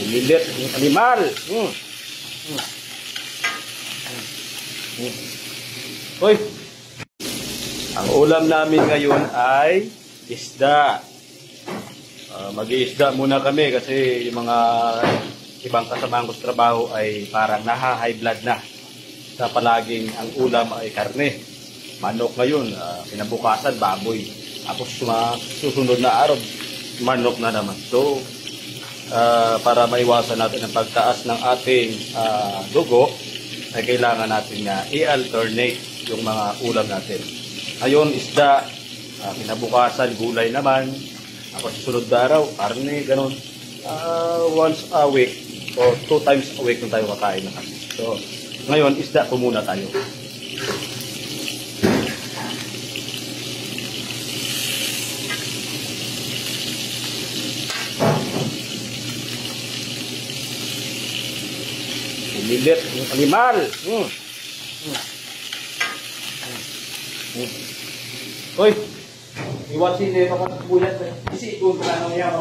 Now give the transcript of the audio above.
Bumilit yung animal. Hoy! Ang ulam namin ngayon ay isda. Mag-iisda muna kami kasi yung mga ibang kasamahan ko sa trabaho ay parang naha-high blood na. Sa palaging ang ulam ay karne. Manok ngayon, kinabukasan baboy. Tapos susunod na araw, manok na naman. So, para maiwasan natin ang pagtaas ng ating dugo, ay kailangan natin na i-alternate yung mga ulam natin. Ngayon, isda, kinabukasan, gulay naman. Ako susunod na araw, karne, ganun. Once a week or 2 times a week nung tayo kakain na kami. So, ngayon, isda po muna tayo. Bumilit yung animal. Hoy! Iwan sila yung mga bulat. Isi, kung paano niya,